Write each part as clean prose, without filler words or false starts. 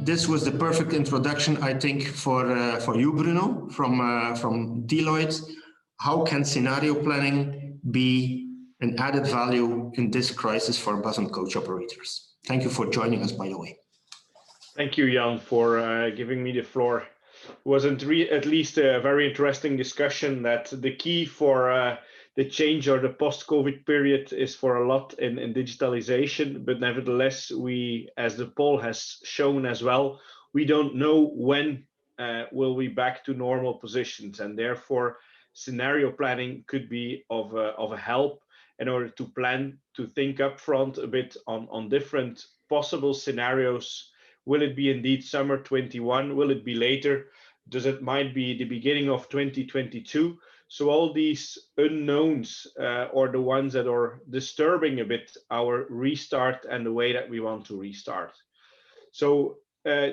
This was the perfect introduction, I think, for you, Bruno, from Deloitte. How can scenario planning be an added value in this crisis for bus and coach operators? Thank you for joining us, by the way. Thank you, Jan, for giving me the floor. It was at least a very interesting discussion that the key for the change or the post-COVID period is for a lot in digitalization, but nevertheless, we, as the poll has shown as well, we don't know when will we back to normal positions, and therefore scenario planning could be of a help in order to plan, to think upfront a bit on different possible scenarios. Will it be indeed summer 21? Will it be later? Does it might be the beginning of 2022? So all these unknowns or the ones that are disturbing a bit our restart and the way that we want to restart. So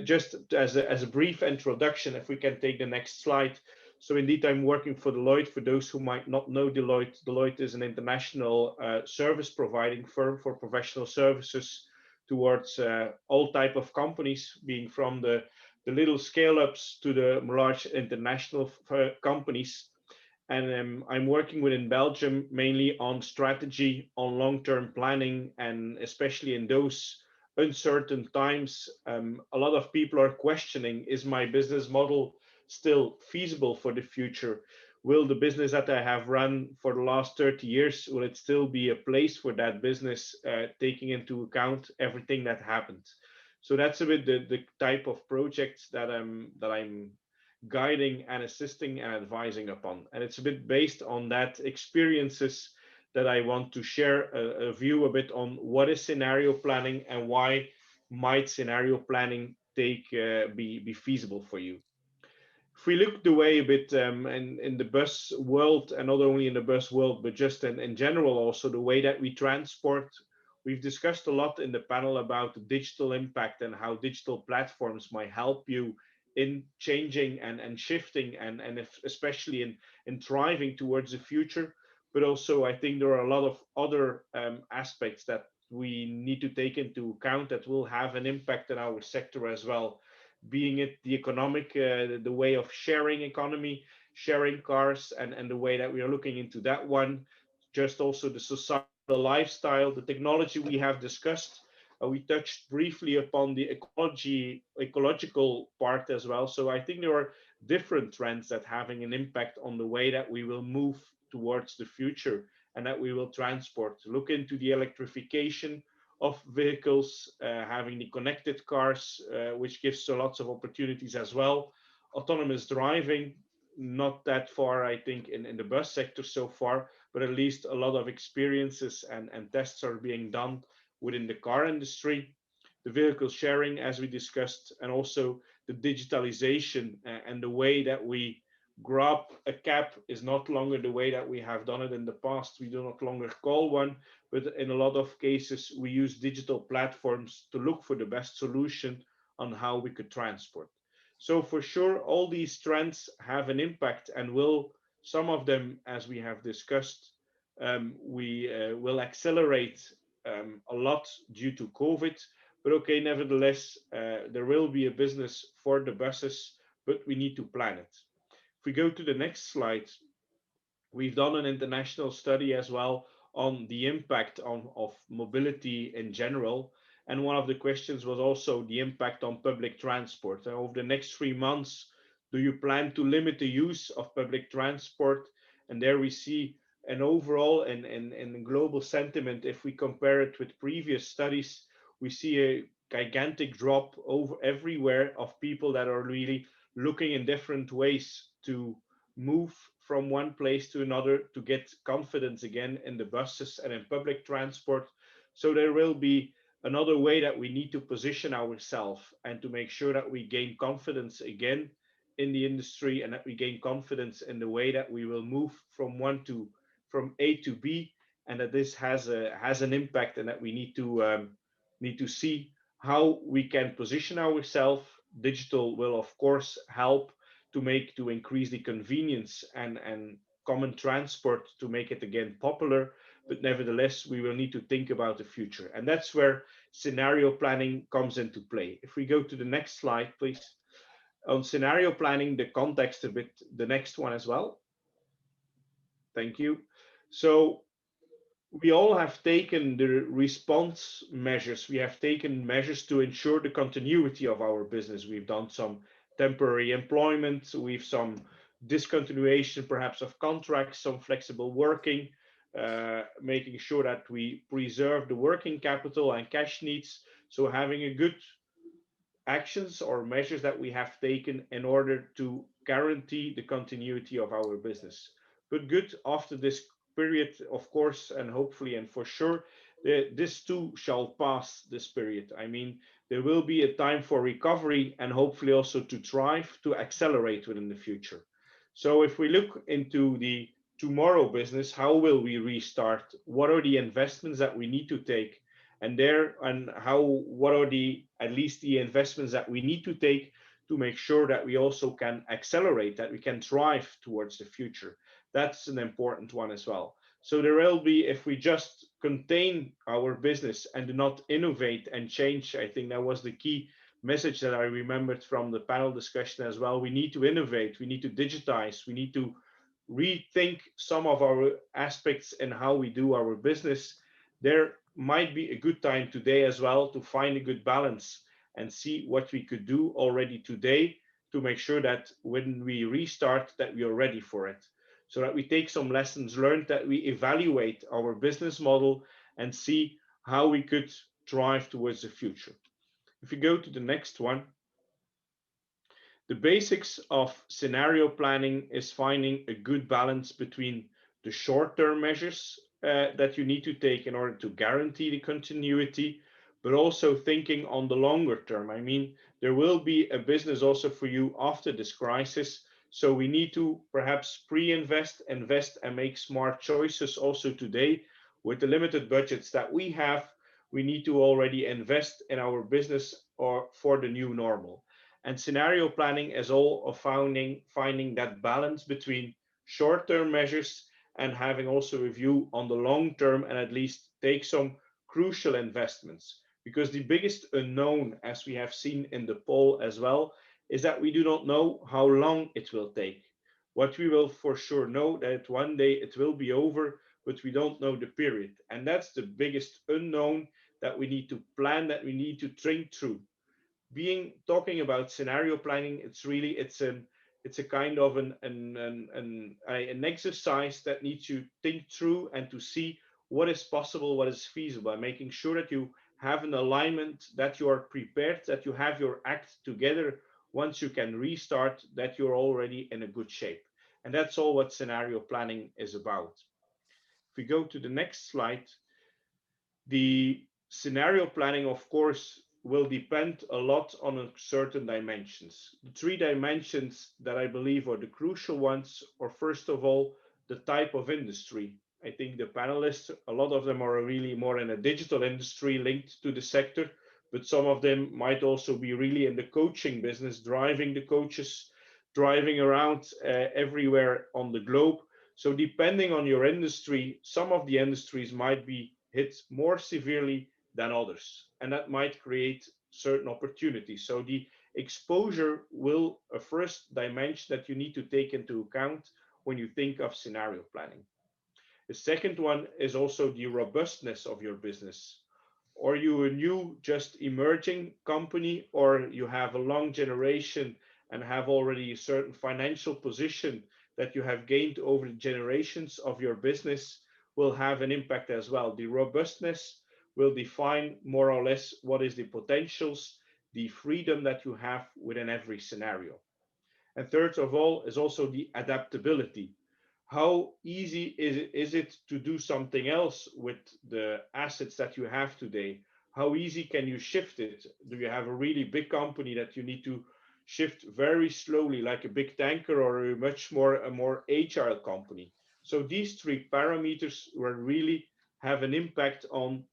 just as a brief introduction, if we can take the next slide. So indeed, I'm working for Deloitte. For those who might not know Deloitte, Deloitte is an international service providing firm for professional services towards all type of companies, being from the little scale-ups to the large international companies. And I'm working within Belgium mainly on strategy, on long-term planning, and especially in those uncertain times, a lot of people are questioning, is my business model still feasible for the future? Will the business that I have run for the last 30 years, will it still be a place for that business, taking into account everything that happened? So that's a bit the type of projects that I'm guiding and assisting and advising upon. And it's a bit based on that experiences that I want to share a view a bit on what is scenario planning and why might scenario planning be feasible for you. If we look the way a bit in the bus world, and not only in the bus world, but just in general also the way that we transport, we've discussed a lot in the panel about the digital impact and how digital platforms might help you in changing and shifting and especially in thriving towards the future. But also I think there are a lot of other aspects that we need to take into account that will have an impact on our sector as well, being it the economic, the way of sharing economy, sharing cars, and the way that we are looking into that one, just also the societal lifestyle, the technology we have discussed. We touched briefly upon the ecological part as well. So I think there are different trends that having an impact on the way that we will move towards the future and that we will transport. Look into the electrification of vehicles, having the connected cars, which gives lots of opportunities as well. Autonomous driving, not that far, I think, in the bus sector so far, but at least a lot of experiences and tests are being done within the car industry. The vehicle sharing, as we discussed, and also the digitalization and the way that we grab a cab is not longer the way that we have done it in the past. We do not longer call one, but in a lot of cases, we use digital platforms to look for the best solution on how we could transport. So for sure, all these trends have an impact and will, some of them, as we have discussed, we will accelerate a lot due to COVID. But okay, nevertheless, there will be a business for the buses, but we need to plan it. If we go to the next slide, we've done an international study as well on the impact of mobility in general. And one of the questions was also the impact on public transport. And over the next 3 months, do you plan to limit the use of public transport? And there we see an overall and global sentiment. If we compare it with previous studies, we see a gigantic drop over everywhere of people that are really looking in different ways to move from one place to another, to get confidence again in the buses and in public transport. So there will be another way that we need to position ourselves and to make sure that we gain confidence again in the industry and that we gain confidence in the way that we will move from A to B, and that this has an impact, and that we need to see how we can position ourselves. Digital will of course help to increase the convenience and common transport to make it again popular, but nevertheless, we will need to think about the future. And that's where scenario planning comes into play. If we go to the next slide, please. On scenario planning, the context a bit, the next one as well. Thank you. So we all have taken the response measures. We have taken measures to ensure the continuity of our business. We've done some temporary employment. We've some discontinuation, perhaps, of contracts, some flexible working, making sure that we preserve the working capital and cash needs. So having a good actions or measures that we have taken in order to guarantee the continuity of our business. But good, after this period, of course, and hopefully and for sure, this too shall pass this period. I mean, there will be a time for recovery and hopefully also to thrive, to accelerate within the future. So if we look into the tomorrow business, how will we restart? What are the investments that we need to take? And how, what are the, at least the investments that we need to take to make sure that we also can accelerate, that we can thrive towards the future. That's an important one as well. So there will be, if we just contain our business and do not innovate and change, I think that was the key message that I remembered from the panel discussion as well. We need to innovate, we need to digitize, we need to rethink some of our aspects in how we do our business. There might be a good time today as well to find a good balance and see what we could do already today to make sure that when we restart that we are ready for it, so that we take some lessons learned, that we evaluate our business model and see how we could drive towards the future. If you go to the next one, the basics of scenario planning is finding a good balance between the short-term measures that you need to take in order to guarantee the continuity, but also thinking on the longer term. I mean, there will be a business also for you after this crisis. So we need to perhaps pre-invest, invest, and make smart choices also today. With the limited budgets that we have, we need to already invest in our business or for the new normal. And scenario planning is all of finding that balance between short-term measures and having also a view on the long term, and at least take some crucial investments. Because the biggest unknown, as we have seen in the poll as well, is that we do not know how long it will take. What we will for sure know that one day it will be over, but we don't know the period. And that's the biggest unknown that we need to plan, that we need to think through. Talking about scenario planning, it's a kind of an exercise that needs you think through and to see what is possible, what is feasible, and making sure that you have an alignment, that you are prepared, that you have your act together. Once you can restart, that you're already in a good shape. And that's all what scenario planning is about. If we go to the next slide, the scenario planning, of course, will depend a lot on certain dimensions. The three dimensions that I believe are the crucial ones are, first of all, the type of industry. I think the panelists, a lot of them are really more in a digital industry linked to the sector, but some of them might also be really in the coaching business, driving the coaches, driving around everywhere on the globe. So depending on your industry, some of the industries might be hit more severely than others, and that might create certain opportunities. So the exposure will a first dimension that you need to take into account when you think of scenario planning. The second one is also the robustness of your business. Are you a new, just emerging company, or you have a long generation and have already a certain financial position that you have gained over the generations of your business will have an impact as well. The robustness will define more or less what is the potentials, the freedom that you have within every scenario. And third of all is also the adaptability. How easy is it to do something else with the assets that you have today? How easy can you shift it? Do you have a really big company that you need to shift very slowly, like a big tanker, or a more agile company? So these three parameters will really have an impact on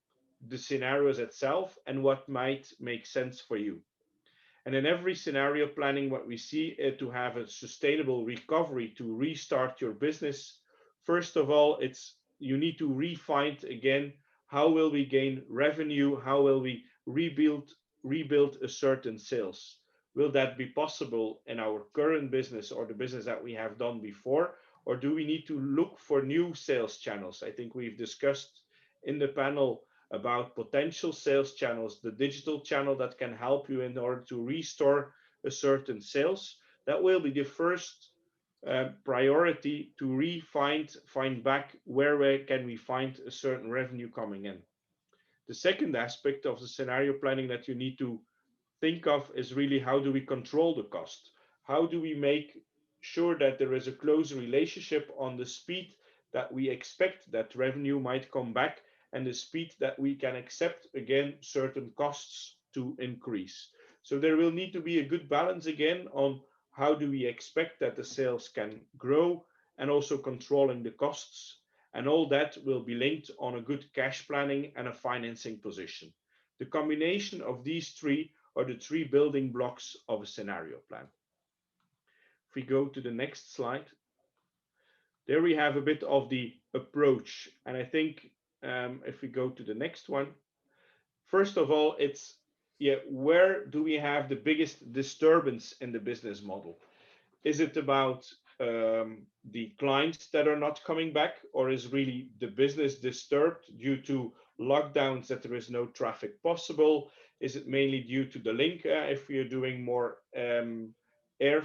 the scenarios itself and what might make sense for you. And in every scenario planning, what we see to have a sustainable recovery, to restart your business, first of all, it's you need to refine again, how will we gain revenue? How will we rebuild a certain sales? Will that be possible in our current business or the business that we have done before? Or do we need to look for new sales channels? I think we've discussed in the panel about potential sales channels, the digital channel that can help you in order to restore a certain sales. That will be the first priority to find back where can we find a certain revenue coming in. The second aspect of the scenario planning that you need to think of is really how do we control the cost? How do we make sure that there is a close relationship on the speed that we expect that revenue might come back and the speed that we can accept again certain costs to increase. So there will need to be a good balance again on how do we expect that the sales can grow and also controlling the costs. And all that will be linked on a good cash planning and a financing position. The combination of these three are the three building blocks of a scenario plan. If we go to the next slide, there we have a bit of the approach. And I think if we go to the next one, first of all, it's where do we have the biggest disturbance in the business model? Is it about the clients that are not coming back, or is really the business disturbed due to lockdowns that there is no traffic possible? Is it mainly due to the link if we are doing more air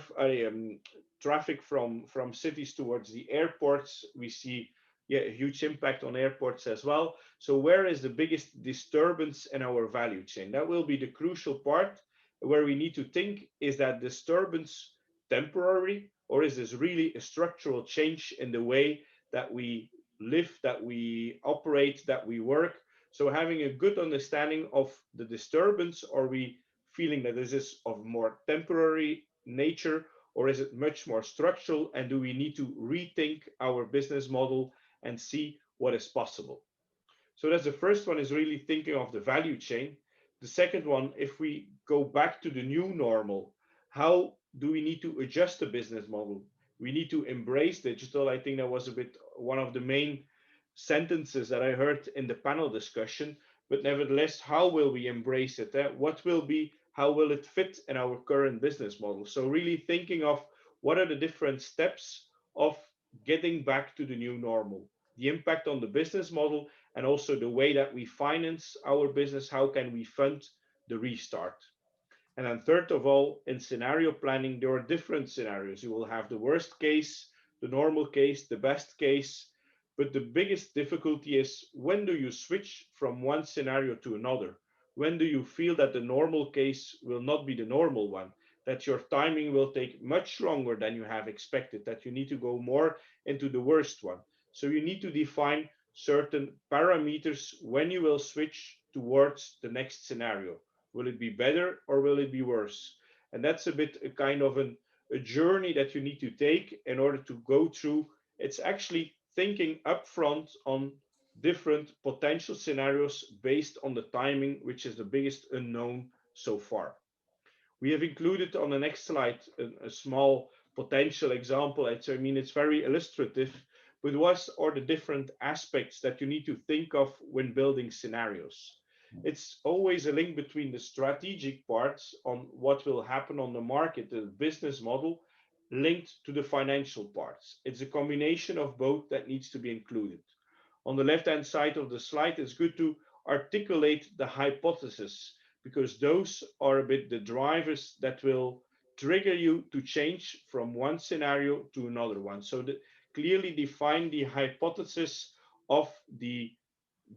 traffic from cities towards the airports? We see a huge impact on airports as well. So where is the biggest disturbance in our value chain? That will be the crucial part where we need to think, is that disturbance temporary, or is this really a structural change in the way that we live, that we operate, that we work? So having a good understanding of the disturbance, are we feeling that this is of more temporary nature, or is it much more structural? And do we need to rethink our business model and see what is possible? So that's the first one, is really thinking of the value chain. The second one, if we go back to the new normal, how do we need to adjust the business model? We need to embrace digital. I think that was a bit one of the main sentences that I heard in the panel discussion. But nevertheless, how will we embrace it? What will be, how will it fit in our current business model? So really thinking of what are the different steps of getting back to the new normal, the impact on the business model, and also the way that we finance our business. How can we fund the restart? And then third of all, in scenario planning, there are different scenarios. You will have the worst case, the normal case, the best case. But the biggest difficulty is, when do you switch from one scenario to another? When do you feel that the normal case will not be the normal one, that your timing will take much longer than you have expected, that you need to go more into the worst one? So you need to define certain parameters when you will switch towards the next scenario. Will it be better or will it be worse? And that's a bit a kind of a journey that you need to take in order to go through. It's actually thinking upfront on different potential scenarios based on the timing, which is the biggest unknown so far. We have included on the next slide a small potential example. It's very illustrative, but what are the different aspects that you need to think of when building scenarios? It's always a link between the strategic parts on what will happen on the market, the business model, linked to the financial parts. It's a combination of both that needs to be included. On the left-hand side of the slide, it's good to articulate the hypothesis, because those are a bit the drivers that will trigger you to change from one scenario to another one. So clearly define the hypothesis of the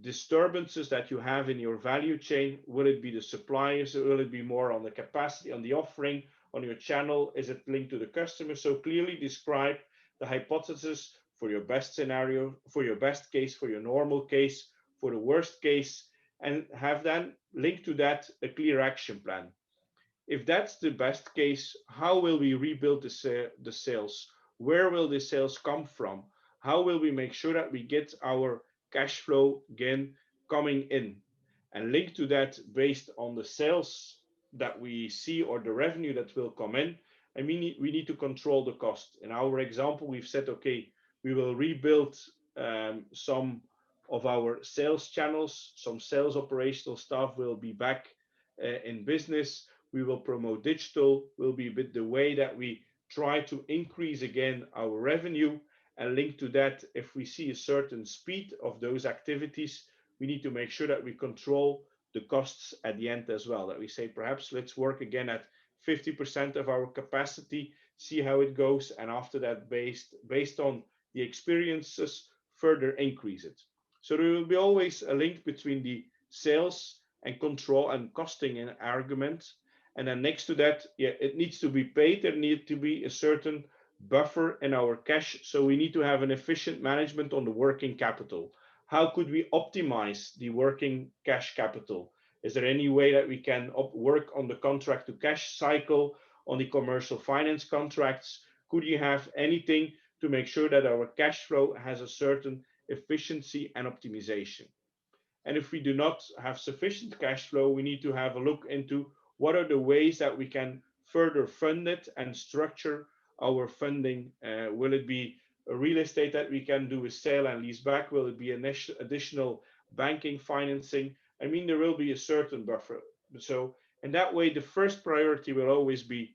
disturbances that you have in your value chain. Will it be the suppliers? Will it be more on the capacity, on the offering, on your channel? Is it linked to the customer? So clearly describe the hypothesis for your best scenario, for your best case, for your normal case, for the worst case, and have then linked to that a clear action plan. If that's the best case, how will we rebuild the sales? Where will the sales come from? How will we make sure that we get our cash flow again coming in? And linked to that, based on the sales that we see or the revenue that will come in, we need to control the cost. In our example, we've said, okay, we will rebuild some of our sales channels, some sales operational staff will be back in business. We will promote digital, will be a bit the way that we try to increase again our revenue. And linked to that, if we see a certain speed of those activities, we need to make sure that we control the costs at the end as well. That we say, perhaps let's work again at 50% of our capacity, see how it goes, and after that, based on the experiences, further increase it. So there will be always a link between the sales and control and costing and argument. And then next to that, it needs to be paid. There needs to be a certain buffer in our cash. So we need to have an efficient management on the working capital. How could we optimize the working cash capital? Is there any way that we can work on the contract to cash cycle, on the commercial finance contracts? Could you have anything to make sure that our cash flow has a certain efficiency and optimization? And if we do not have sufficient cash flow, we need to have a look into what are the ways that we can further fund it and structure our funding. Will it be a real estate that we can do a sale and lease back? Will it be an additional banking financing? I mean, there will be a certain buffer. So in that way, the first priority will always be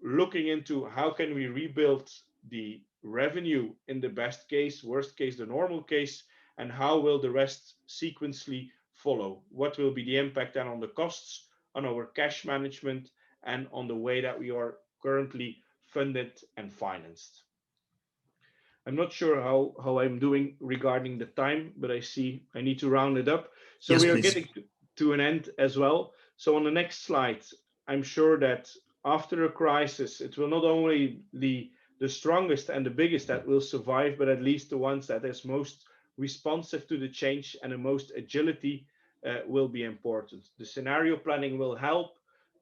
looking into how can we rebuild the revenue in the best case, worst case, the normal case, and how will the rest sequentially follow? What will be the impact then on the costs, on our cash management, and on the way that we are currently funded and financed? I'm not sure how I'm doing regarding the time, but I see I need to round it up. So yes, we are please. getting to an end as well. So on the next slide, I'm sure that after a crisis, it will not only be the strongest and the biggest that will survive, but at least the ones that is most responsive to the change and the most agility will be important. The scenario planning will help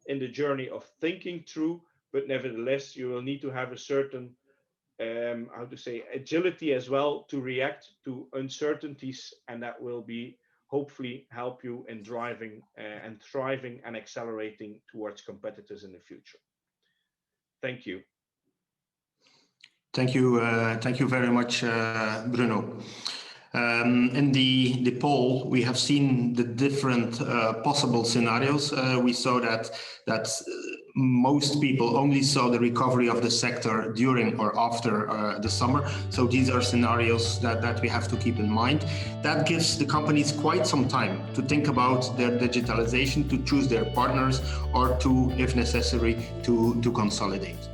in the journey of thinking through, but nevertheless, you will need to have a certain agility as well to react to uncertainties, and that will be hopefully help you in driving and thriving and accelerating towards competitors in the future. Thank you. Thank you very much, Bruno. In the poll, we have seen the different possible scenarios. We saw that most people only saw the recovery of the sector during or after the summer. So these are scenarios that we have to keep in mind. That gives the companies quite some time to think about their digitalization, to choose their partners, or to, if necessary, to consolidate.